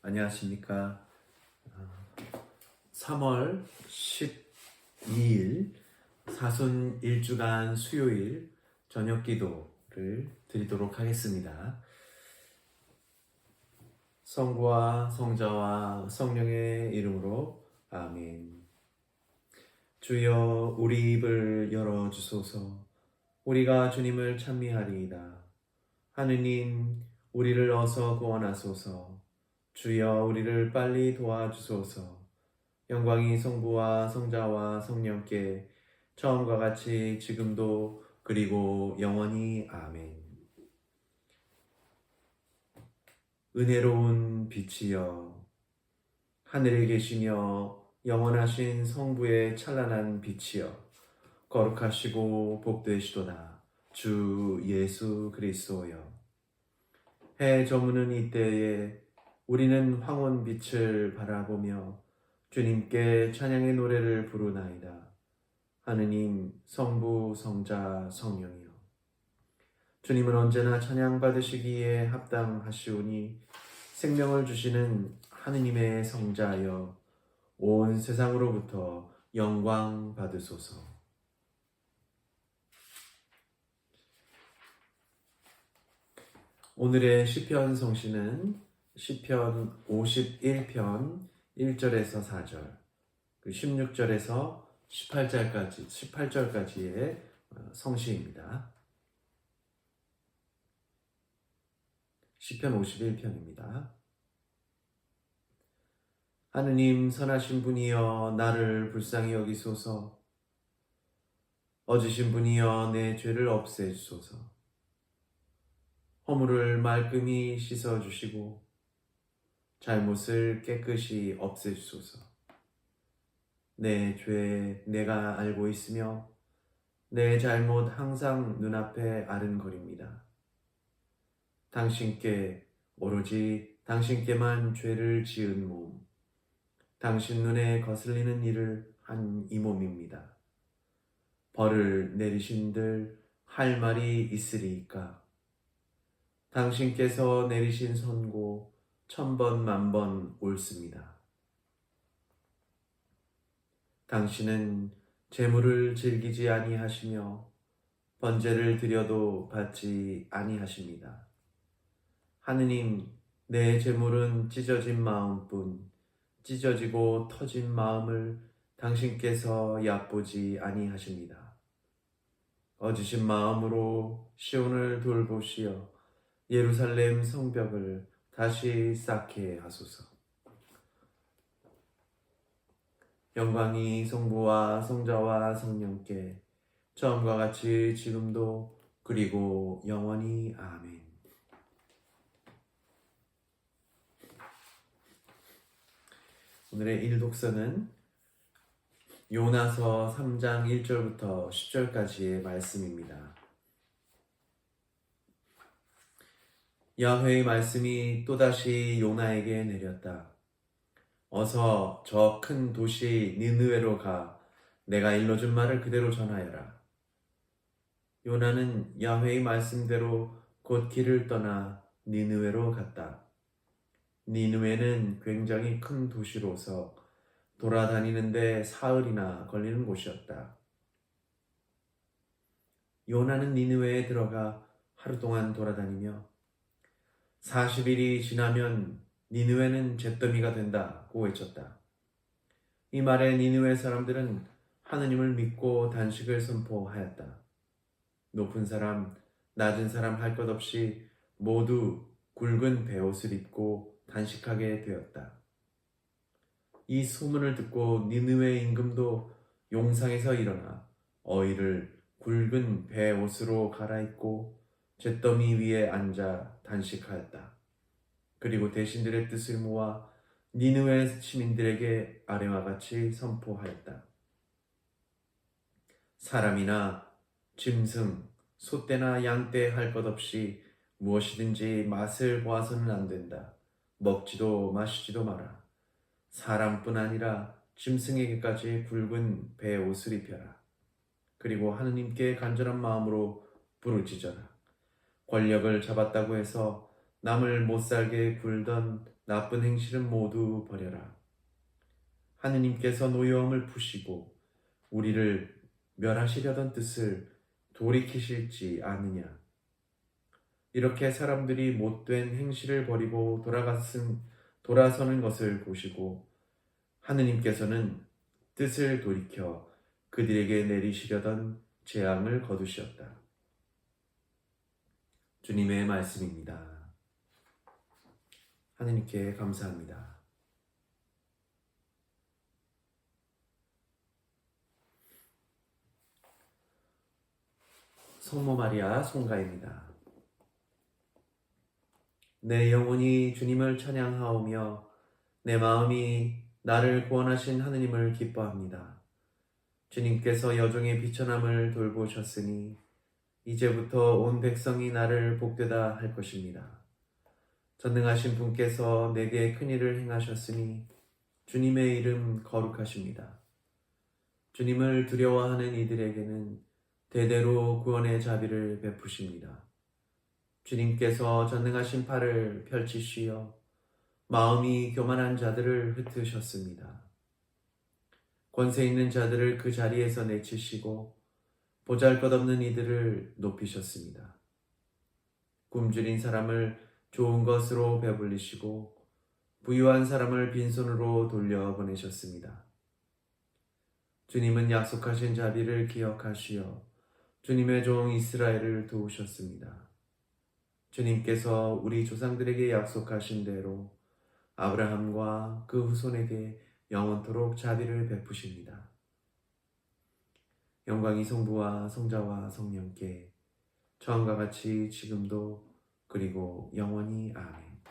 안녕하십니까. 3월 12일 사순 1주간 수요일 저녁 기도를 드리도록 하겠습니다. 성부와 성자와 성령의 이름으로 아멘. 주여 우리 입을 열어주소서. 우리가 주님을 찬미하리이다. 하느님 우리를 어서 구원하소서. 주여 우리를 빨리 도와주소서. 영광이 성부와 성자와 성령께 처음과 같이 지금도 그리고 영원히 아멘. 은혜로운 빛이여 하늘에 계시며 영원하신 성부의 찬란한 빛이여 거룩하시고 복되시도다 주 예수 그리스도여. 해 저무는 이때에 우리는 황혼빛을 바라보며 주님께 찬양의 노래를 부르나이다. 하느님 성부 성자 성령이여. 주님은 언제나 찬양받으시기에 합당하시오니 생명을 주시는 하느님의 성자여 온 세상으로부터 영광 받으소서. 오늘의 시편 성시는 시편 51편 1절에서 4절, 16절에서 18절까지의 성시입니다. 시편 51편입니다. 하느님 선하신 분이여 나를 불쌍히 여기소서. 어지신 분이여 내 죄를 없애주소서. 허물을 말끔히 씻어주시고 잘못을 깨끗이 없애주소서. 내 죄 내가 알고 있으며 내 잘못 항상 눈앞에 아른거립니다. 당신께 오로지 당신께만 죄를 지은 몸, 당신 눈에 거슬리는 일을 한 이 몸입니다. 벌을 내리신들 할 말이 있으리이까. 당신께서 내리신 선고 1000번 만번 옳습니다. 당신은 재물을 즐기지 아니하시며 번제를 드려도 받지 아니하십니다. 하느님 내 재물은 찢어진 마음뿐 찢어지고 터진 마음을 당신께서 얕보지 아니하십니다. 어지신 마음으로 시온을 돌보시어 예루살렘 성벽을 다시 쌓게 하소서. 영광이 성부와 성자와 성령께 처음과 같이 지금도 그리고 영원히 아멘. 오늘의 일독서는 요나서 3장 1절부터 10절까지의 말씀입니다. 야훼의 말씀이 또다시 요나에게 내렸다. 어서 저 큰 도시 니느웨로 가 내가 일러준 말을 그대로 전하여라. 요나는 야훼의 말씀대로 곧 길을 떠나 니느웨로 갔다. 니느웨는 굉장히 큰 도시로서 돌아다니는데 사흘이나 걸리는 곳이었다. 요나는 니느웨에 들어가 하루 동안 돌아다니며 40일이 지나면 니느웨는 잿더미가 된다고 외쳤다. 이 말에 니느웨 사람들은 하느님을 믿고 단식을 선포하였다. 높은 사람, 낮은 사람 할 것 없이 모두 굵은 베옷을 입고 단식하게 되었다. 이 소문을 듣고 니느웨 임금도 용상에서 일어나 어이를 굵은 베옷으로 갈아입고 잿더미 위에 앉아 단식하였다. 그리고 대신들의 뜻을 모아 니느웨 시민들에게 아래와 같이 선포하였다. 사람이나 짐승, 소떼나 양떼 할 것 없이 무엇이든지 맛을 보아서는 안 된다. 먹지도 마시지도 마라. 사람뿐 아니라 짐승에게까지 굵은 베옷을 입혀라. 그리고 하느님께 간절한 마음으로 부르짖어라. 권력을 잡았다고 해서 남을 못살게 굴던 나쁜 행실은 모두 버려라. 하느님께서 노여움을 푸시고 우리를 멸하시려던 뜻을 돌이키실지 아느냐. 이렇게 사람들이 못된 행실을 버리고 돌아서는 것을 보시고 하느님께서는 뜻을 돌이켜 그들에게 내리시려던 재앙을 거두셨다. 주님의 말씀입니다. 하느님께 감사합니다. 성모 마리아 송가입니다. 내 영혼이 주님을 찬양하오며 내 마음이 나를 구원하신 하느님을 기뻐합니다. 주님께서 여종의 비천함을 돌보셨으니 이제부터 온 백성이 나를 복되다 할 것입니다. 전능하신 분께서 내게 큰일을 행하셨으니 주님의 이름 거룩하십니다. 주님을 두려워하는 이들에게는 대대로 구원의 자비를 베푸십니다. 주님께서 전능하신 팔을 펼치시어 마음이 교만한 자들을 흩으셨습니다. 권세 있는 자들을 그 자리에서 내치시고 보잘것없는 이들을 높이셨습니다. 굶주린 사람을 좋은 것으로 배불리시고 부유한 사람을 빈손으로 돌려보내셨습니다. 주님은 약속하신 자비를 기억하시어 주님의 종 이스라엘을 도우셨습니다. 주님께서 우리 조상들에게 약속하신 대로 아브라함과 그 후손에게 영원토록 자비를 베푸십니다. 영광이 성부와 성자와 성령께 처음과 같이 지금도 그리고 영원히 아멘.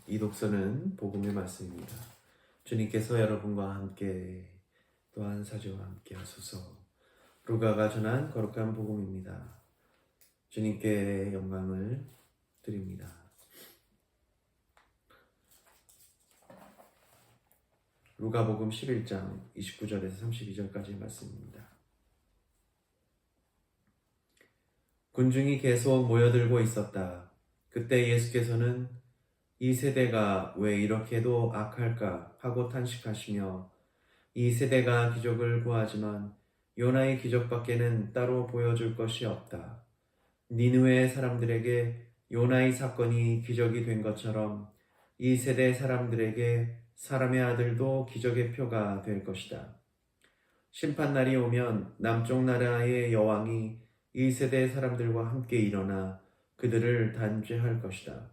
이 독서는 복음의 말씀입니다. 주님께서 여러분과 함께 또한 사제와 함께 하소서. 루가가 전한 거룩한 복음입니다. 주님께 영광을 드립니다. 루가복음 11장 29절에서 32절까지의 말씀입니다. 군중이 계속 모여들고 있었다. 그때 예수께서는 이 세대가 왜 이렇게도 악할까 하고 탄식하시며 이 세대가 기적을 구하지만 요나의 기적밖에는 따로 보여줄 것이 없다. 니느웨 사람들에게 요나의 사건이 기적이 된 것처럼 이 세대 사람들에게 사람의 아들도 기적의 표가 될 것이다. 심판날이 오면 남쪽 나라의 여왕이 이 세대 사람들과 함께 일어나 그들을 단죄할 것이다.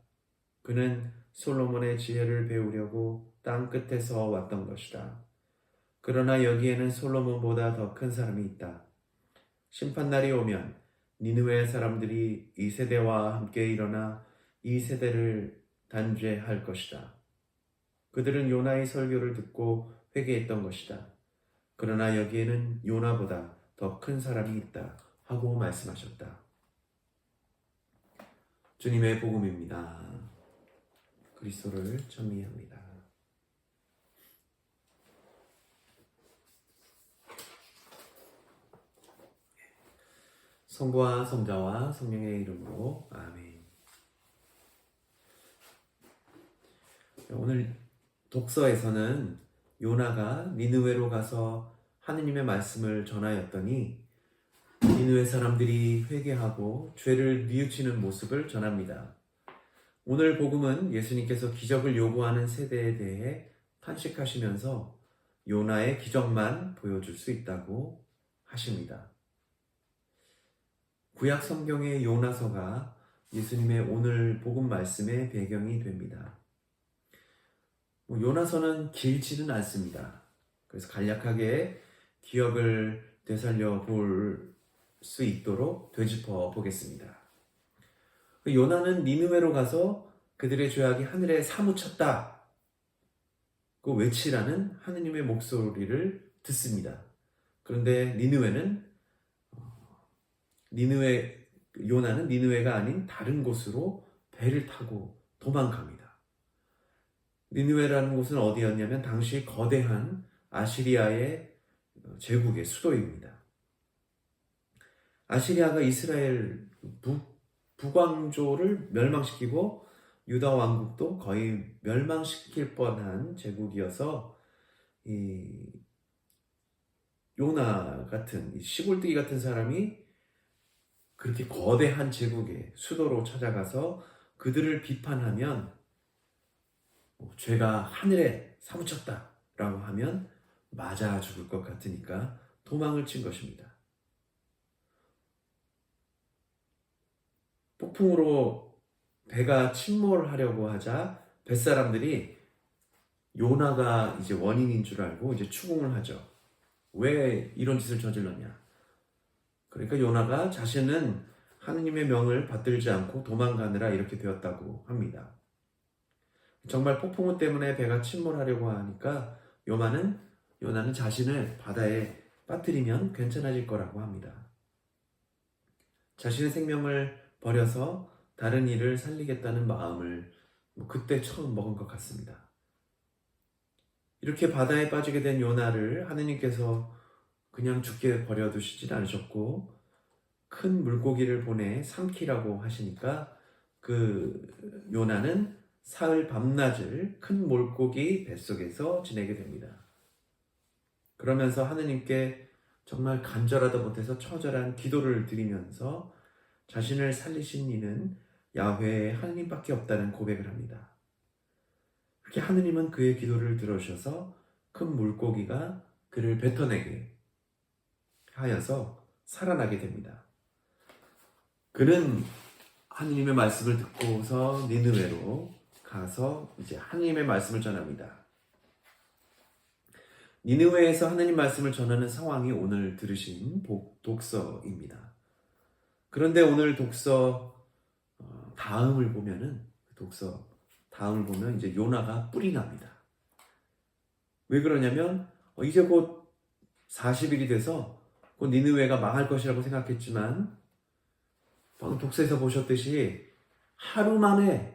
그는 솔로몬의 지혜를 배우려고 땅 끝에서 왔던 것이다. 그러나 여기에는 솔로몬보다 더 큰 사람이 있다. 심판날이 오면 니느웨 사람들이 이 세대와 함께 일어나 이 세대를 단죄할 것이다. 그들은 요나의 설교를 듣고 회개했던 것이다. 그러나 여기에는 요나보다 더 큰 사람이 있다 하고 말씀하셨다. 주님의 복음입니다. 그리스도를 찬미합니다. 성부와 성자와 성령의 이름으로 아멘. 오늘 독서에서는 요나가 니느웨로 가서 하느님의 말씀을 전하였더니 니느웨 사람들이 회개하고 죄를 뉘우치는 모습을 전합니다. 오늘 복음은 예수님께서 기적을 요구하는 세대에 대해 탄식하시면서 요나의 기적만 보여줄 수 있다고 하십니다. 구약 성경의 요나서가 예수님의 오늘 복음 말씀의 배경이 됩니다. 요나서는 길지는 않습니다. 그래서 간략하게 기억을 되살려 볼 수 있도록 되짚어 보겠습니다. 요나는 니느웨로 가서 그들의 죄악이 하늘에 사무쳤다. 그 외치라는 하느님의 목소리를 듣습니다. 그런데 요나는 니느웨가 아닌 다른 곳으로 배를 타고 도망갑니다. 니느웨라는 곳은 어디였냐면 당시 거대한 아시리아의 제국의 수도입니다. 아시리아가 이스라엘 북왕조를 멸망시키고 유다 왕국도 거의 멸망시킬 뻔한 제국이어서 이 요나 같은 이 시골뜨기 같은 사람이 그렇게 거대한 제국의 수도로 찾아가서 그들을 비판하면 죄가 하늘에 사무쳤다라고 하면 맞아 죽을 것 같으니까 도망을 친 것입니다. 폭풍으로 배가 침몰하려고 하자 뱃사람들이 요나가 이제 원인인 줄 알고 이제 추궁을 하죠. 왜 이런 짓을 저질렀냐? 그러니까 요나가 자신은 하느님의 명을 받들지 않고 도망가느라 이렇게 되었다고 합니다. 정말 폭풍우 때문에 배가 침몰하려고 하니까 요나는 자신을 바다에 빠뜨리면 괜찮아질 거라고 합니다. 자신의 생명을 버려서 다른 이를 살리겠다는 마음을 그때 처음 먹은 것 같습니다. 이렇게 바다에 빠지게 된 요나를 하느님께서 그냥 죽게 버려두시진 않으셨고 큰 물고기를 보내 삼키라고 하시니까 그 요나는 사흘 밤낮을 큰 물고기 뱃속에서 지내게 됩니다. 그러면서 하느님께 정말 간절하다 못해서 처절한 기도를 드리면서 자신을 살리신 이는 야훼 하느님밖에 없다는 고백을 합니다. 그렇게 하느님은 그의 기도를 들어주셔서 큰 물고기가 그를 뱉어내게 하여서 살아나게 됩니다. 그는 하느님의 말씀을 듣고서 니느웨로 가서 이제 하느님의 말씀을 전합니다. 니느웨에서 하느님 말씀을 전하는 상황이 오늘 들으신 독서입니다. 그런데 오늘 독서 다음을 보면은 이제 요나가 뿔이 납니다. 왜 그러냐면 이제 곧 40일이 돼서 곧 니느웨가 망할 것이라고 생각했지만 방금 독서에서 보셨듯이 하루 만에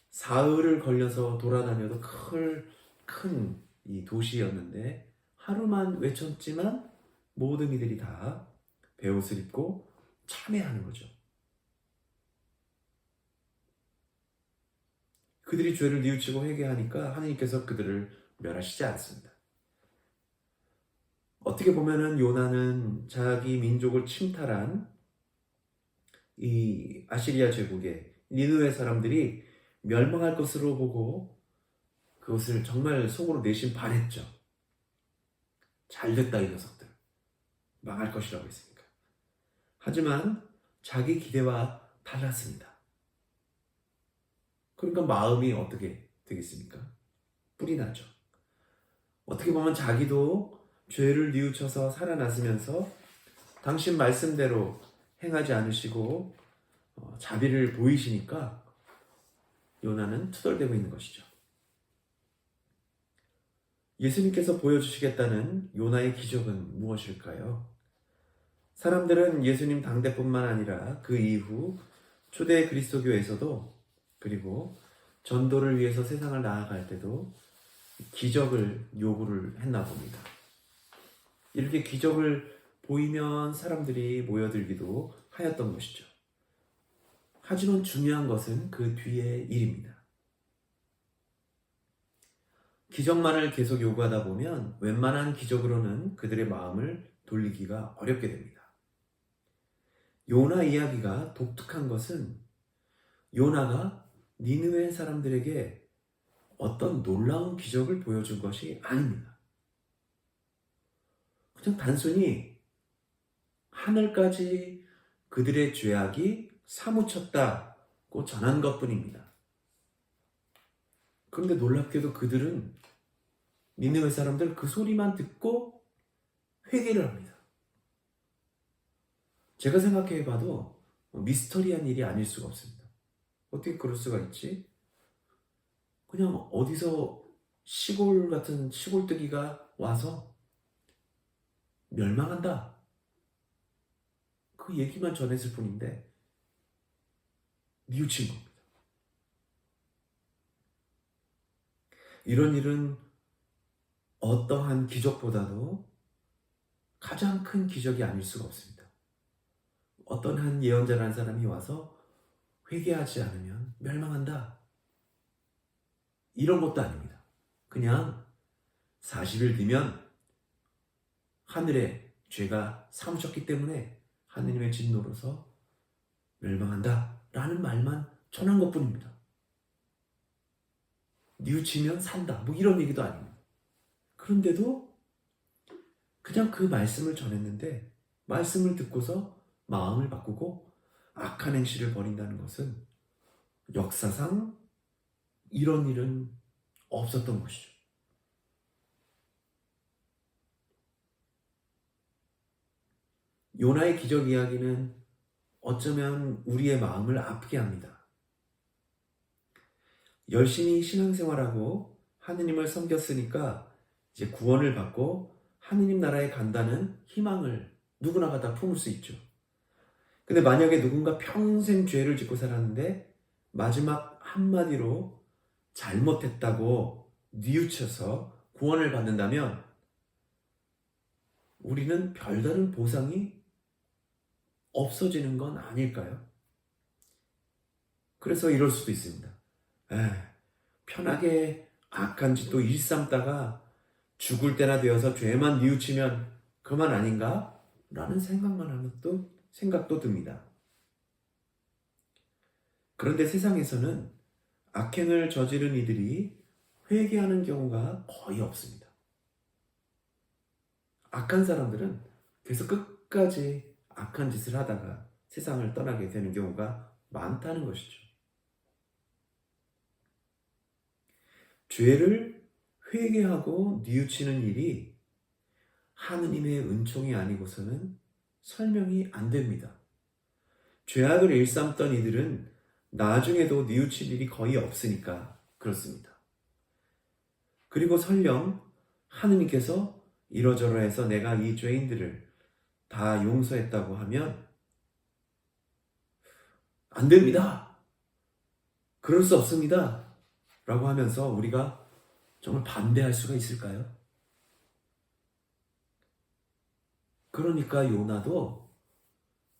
사흘을 걸려서 돌아다녀도 큰 이 도시였는데 하루만 외쳤지만 모든 이들이 다 베옷을 입고 참회하는 거죠. 그들이 죄를 뉘우치고 회개하니까 하나님께서 그들을 멸하시지 않습니다. 어떻게 보면은 요나는 자기 민족을 침탈한 이 아시리아 제국의 니느웨 사람들이 멸망할 것으로 보고 그것을 정말 속으로 내심 바랬죠. 잘됐다 이 녀석들. 망할 것이라고 했으니까. 하지만 자기 기대와 달랐습니다. 그러니까 마음이 어떻게 되겠습니까? 뿔이 나죠. 어떻게 보면 자기도 죄를 뉘우쳐서 살아났으면서 당신 말씀대로 행하지 않으시고 자비를 보이시니까 요나는 투덜대고 있는 것이죠. 예수님께서 보여주시겠다는 요나의 기적은 무엇일까요? 사람들은 예수님 당대뿐만 아니라 그 이후 초대 그리스도교에서도 그리고 전도를 위해서 세상을 나아갈 때도 기적을 요구를 했나 봅니다. 이렇게 기적을 보이면 사람들이 모여들기도 하였던 것이죠. 하지만 중요한 것은 그 뒤의 일입니다. 기적만을 계속 요구하다 보면 웬만한 기적으로는 그들의 마음을 돌리기가 어렵게 됩니다. 요나 이야기가 독특한 것은 요나가 니느웨 사람들에게 어떤 놀라운 기적을 보여준 것이 아닙니다. 그냥 단순히 하늘까지 그들의 죄악이 사무쳤다고 전한 것뿐입니다. 그런데 놀랍게도 그들은 니느웨 사람들 그 소리만 듣고 회개를 합니다. 제가 생각해봐도 미스터리한 일이 아닐 수가 없습니다. 어떻게 그럴 수가 있지? 그냥 어디서 시골 같은 시골뜨기가 와서 멸망한다. 그 얘기만 전했을 뿐인데 뉘우친 겁니다. 이런 일은 어떠한 기적보다도 가장 큰 기적이 아닐 수가 없습니다. 어떤 한 예언자라는 사람이 와서 회개하지 않으면 멸망한다, 이런 것도 아닙니다. 그냥 40일 뒤면 하늘에 죄가 사무쳤기 때문에 하느님의 진노로서 멸망한다 라는 말만 전한 것뿐입니다. 뉘우치면 산다, 뭐 이런 얘기도 아닙니다. 그런데도 그냥 그 말씀을 전했는데, 말씀을 듣고서 마음을 바꾸고 악한 행실을 벌인다는 것은 역사상 이런 일은 없었던 것이죠. 요나의 기적 이야기는 어쩌면 우리의 마음을 아프게 합니다. 열심히 신앙생활하고 하느님을 섬겼으니까 이제 구원을 받고 하느님 나라에 간다는 희망을 누구나가 다 품을 수 있죠. 근데 만약에 누군가 평생 죄를 짓고 살았는데 마지막 한마디로 잘못했다고 뉘우쳐서 구원을 받는다면 우리는 별다른 보상이 없어지는 건 아닐까요? 그래서 이럴 수도 있습니다. 편하게 악한 짓도 일삼다가 죽을 때나 되어서 죄만 뉘우치면 그만 아닌가? 라는 생각만 하면 또 생각도 듭니다. 그런데 세상에서는 악행을 저지른 이들이 회개하는 경우가 거의 없습니다. 악한 사람들은 계속 끝까지 악한 짓을 하다가 세상을 떠나게 되는 경우가 많다는 것이죠. 죄를 회개하고 뉘우치는 일이 하느님의 은총이 아니고서는 설명이 안 됩니다. 죄악을 일삼던 이들은 나중에도 뉘우칠 일이 거의 없으니까 그렇습니다. 그리고 설령 하느님께서 이러저러해서 내가 이 죄인들을 다 용서했다고 하면 안 됩니다, 그럴 수 없습니다 라고 하면서 우리가 정말 반대할 수가 있을까요? 그러니까 요나도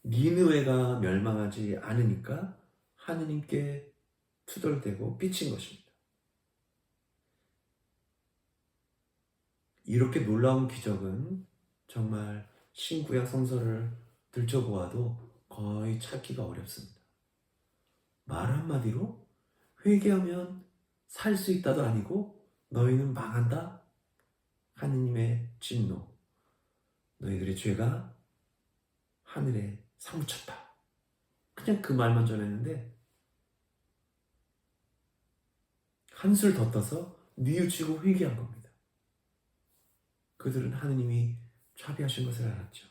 니느웨가 멸망하지 않으니까 하느님께 투덜대고 삐친 것입니다. 이렇게 놀라운 기적은 정말 신구약 성서를 들춰보아도 거의 찾기가 어렵습니다. 말 한마디로 회개하면 살 수 있다도 아니고 너희는 망한다? 하느님의 진노, 너희들의 죄가 하늘에 사무쳤다. 그냥 그 말만 전했는데 한술 더 떠서 뉘우치고 회개한 겁니다. 그들은 하느님이 자비하신 것을 알았죠.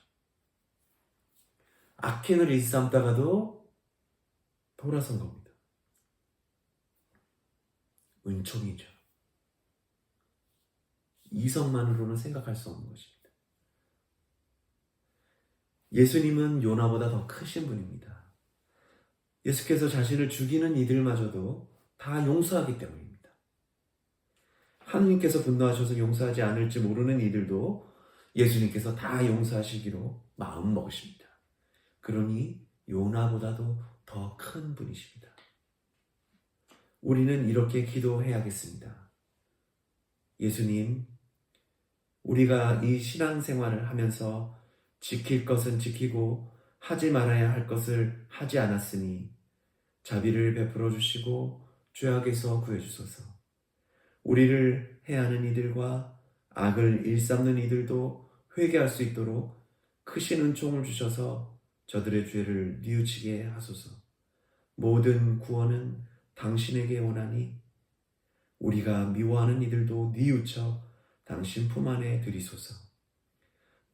악행을 일삼다가도 돌아선 겁니다. 은총이죠. 이성만으로는 생각할 수 없는 것입니다. 예수님은 요나보다 더 크신 분입니다. 예수께서 자신을 죽이는 이들마저도 다 용서하기 때문입니다. 하느님께서 분노하셔서 용서하지 않을지 모르는 이들도 예수님께서 다 용서하시기로 마음 먹으십니다. 그러니 요나보다도 더 큰 분이십니다. 우리는 이렇게 기도해야겠습니다. 예수님, 우리가 이 신앙생활을 하면서 지킬 것은 지키고 하지 말아야 할 것을 하지 않았으니 자비를 베풀어 주시고 죄악에서 구해주소서. 우리를 해하는 이들과 악을 일삼는 이들도 회개할 수 있도록 크신 은총을 주셔서 저들의 죄를 뉘우치게 하소서. 모든 구원은 당신에게 오나니 우리가 미워하는 이들도 뉘우쳐 당신 품 안에 들이소서.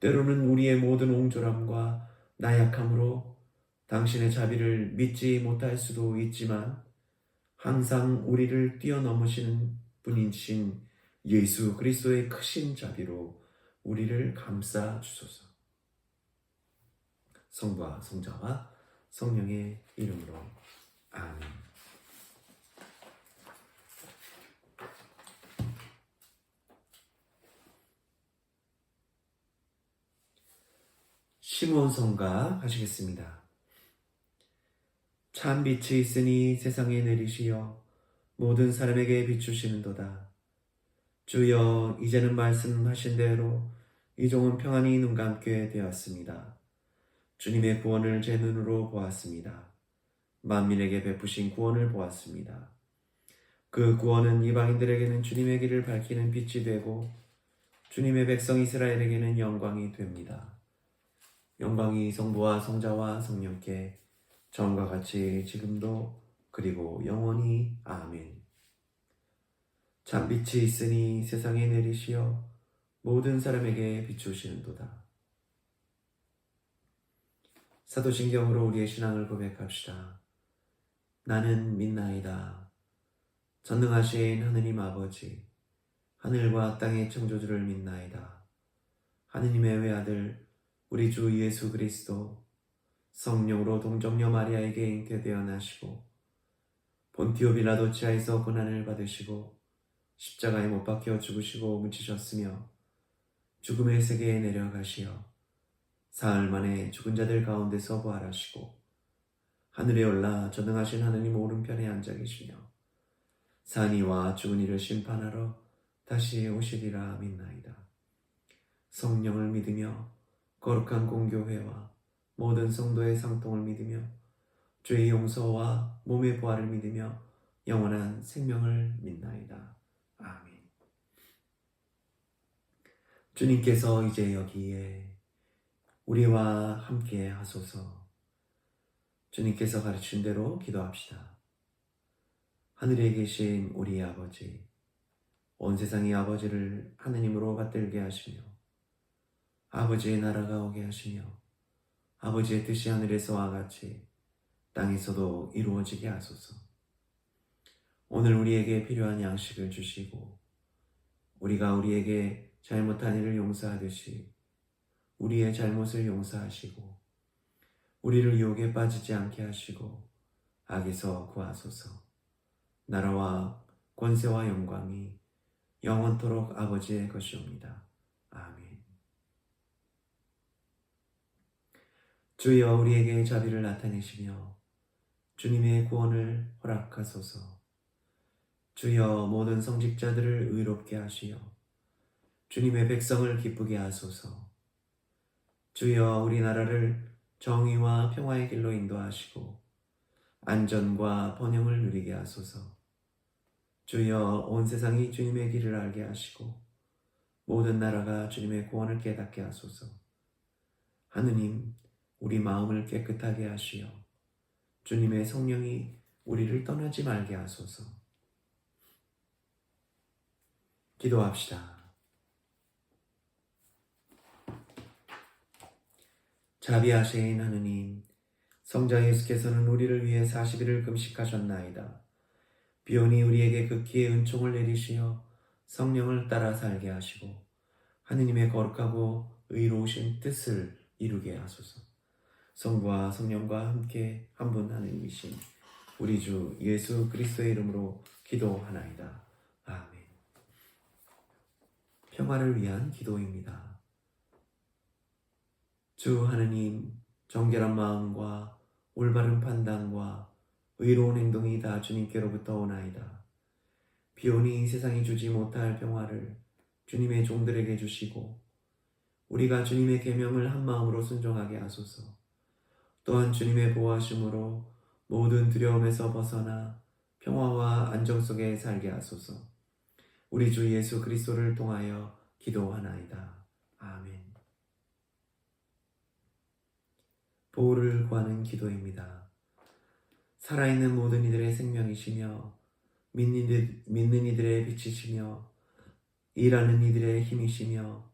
때로는 우리의 모든 옹졸함과 나약함으로 당신의 자비를 믿지 못할 수도 있지만 항상 우리를 뛰어넘으시는 분이신 예수 그리스도의 크신 자비로 우리를 감싸 주소서. 성부와 성자와 성령의 이름으로 아멘. 시므온 성가 하시겠습니다. 참 빛이 있으니 세상에 내리시어 모든 사람에게 비추시는도다. 주여, 이제는 말씀하신 대로 이 종은 평안히 눈 감게 되었습니다. 주님의 구원을 제 눈으로 보았습니다. 만민에게 베푸신 구원을 보았습니다. 그 구원은 이방인들에게는 주님의 길을 밝히는 빛이 되고 주님의 백성 이스라엘에게는 영광이 됩니다. 영광이 성부와 성자와 성령께 전과 같이 지금도 그리고 영원히 아멘. 참 빛이 있으니 세상에 내리시어 모든 사람에게 비추시는도다. 사도신경으로 우리의 신앙을 고백합시다. 나는 믿나이다. 전능하신 하느님 아버지, 하늘과 땅의 창조주를 믿나이다. 하느님의 외아들 우리 주 예수 그리스도 성령으로 동정녀 마리아에게 잉태되어 나시고 본티오 빌라도 치하에서 고난을 받으시고 십자가에 못 박혀 죽으시고 묻히셨으며 죽음의 세계에 내려가시어 사흘 만에 죽은 자들 가운데서 부활하시고 하늘에 올라 전능하신 하느님 오른편에 앉아 계시며 산 이와 죽은 이를 심판하러 다시 오시리라 믿나이다. 성령을 믿으며 거룩한 공교회와 모든 성도의 상통을 믿으며 죄의 용서와 몸의 부활을 믿으며 영원한 생명을 믿나이다. 아멘. 주님께서 이제 여기에 우리와 함께 하소서. 주님께서 가르친 대로 기도합시다. 하늘에 계신 우리 아버지, 온 세상의 아버지를 하느님으로 받들게 하시며 아버지의 나라가 오게 하시며 아버지의 뜻이 하늘에서와 같이 땅에서도 이루어지게 하소서. 오늘 우리에게 필요한 양식을 주시고 우리가 우리에게 잘못한 일을 용서하듯이 우리의 잘못을 용서하시고 우리를 유혹에 빠지지 않게 하시고 악에서 구하소서. 나라와 권세와 영광이 영원토록 아버지의 것이옵니다. 아멘. 주여, 우리에게 자비를 나타내시며 주님의 구원을 허락하소서. 주여, 모든 성직자들을 의롭게 하시어 주님의 백성을 기쁘게 하소서. 주여, 우리나라를 정의와 평화의 길로 인도하시고 안전과 번영을 누리게 하소서. 주여, 온 세상이 주님의 길을 알게 하시고 모든 나라가 주님의 구원을 깨닫게 하소서. 하느님, 우리 마음을 깨끗하게 하시어 주님의 성령이 우리를 떠나지 말게 하소서. 기도합시다. 자비하신 하느님, 성자 예수께서는 우리를 위해 40일을 금식하셨나이다. 비오니 우리에게 극기의 은총을 내리시어 성령을 따라 살게 하시고 하느님의 거룩하고 의로우신 뜻을 이루게 하소서. 성부와 성령과 함께 한 분 하느님이신 우리 주 예수 그리스도의 이름으로 기도하나이다. 아멘. 평화를 위한 기도입니다. 주 하느님, 정결한 마음과 올바른 판단과 의로운 행동이 다 주님께로부터 오나이다. 비오니 세상이 주지 못할 평화를 주님의 종들에게 주시고 우리가 주님의 계명을 한 마음으로 순종하게 하소서. 또한 주님의 보호하심으로 모든 두려움에서 벗어나 평화와 안정 속에 살게 하소서. 우리 주 예수 그리스도를 통하여 기도하나이다. 아멘. 보호를 구하는 기도입니다. 살아있는 모든 이들의 생명이시며 믿는 이들의 빛이시며 일하는 이들의 힘이시며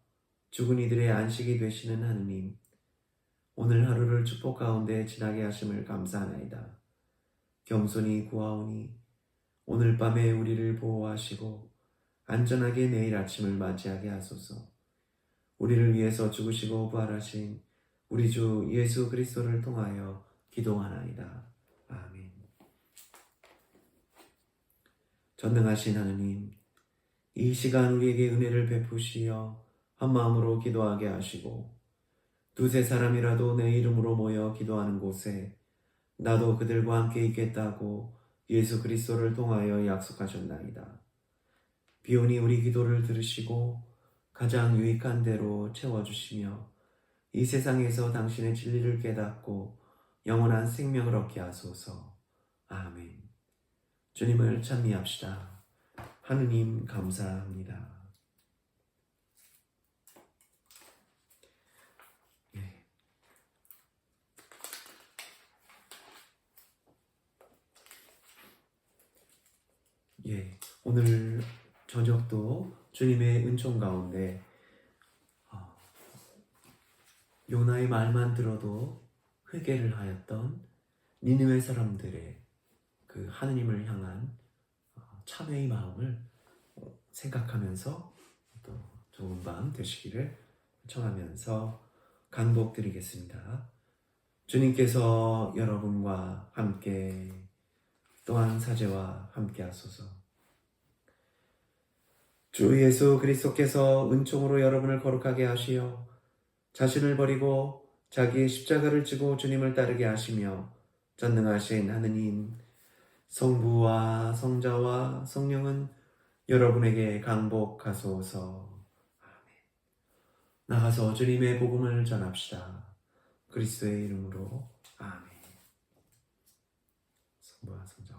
죽은 이들의 안식이 되시는 하느님, 오늘 하루를 축복 가운데 지나게 하심을 감사하나이다. 겸손히 구하오니 오늘 밤에 우리를 보호하시고 안전하게 내일 아침을 맞이하게 하소서. 우리를 위해서 죽으시고 부활하신 우리 주 예수 그리스도를 통하여 기도하나이다. 아멘. 전능하신 하느님, 이 시간 우리에게 은혜를 베푸시어 한 마음으로 기도하게 하시고 두세 사람이라도 내 이름으로 모여 기도하는 곳에 나도 그들과 함께 있겠다고 예수 그리스도를 통하여 약속하셨나이다. 비오니 우리 기도를 들으시고 가장 유익한 대로 채워주시며 이 세상에서 당신의 진리를 깨닫고 영원한 생명을 얻게 하소서. 아멘. 주님을 찬미합시다. 하느님 감사합니다. 예. 예. 오늘 저녁도 주님의 은총 가운데 요나의 말만 들어도 회개를 하였던 니느웨 사람들의 그 하느님을 향한 참회의 마음을 생각하면서 또 좋은 밤 되시기를 청하면서 간곡드리겠습니다. 주님께서 여러분과 함께 또한 사제와 함께 하소서. 주 예수 그리스도께서 은총으로 여러분을 거룩하게 하시어 자신을 버리고 자기의 십자가를 지고 주님을 따르게 하시며 전능하신 하느님 성부와 성자와 성령은 여러분에게 강복하소서. 아멘. 나가서 주님의 복음을 전합시다. 그리스도의 이름으로 아멘. 성부와 성자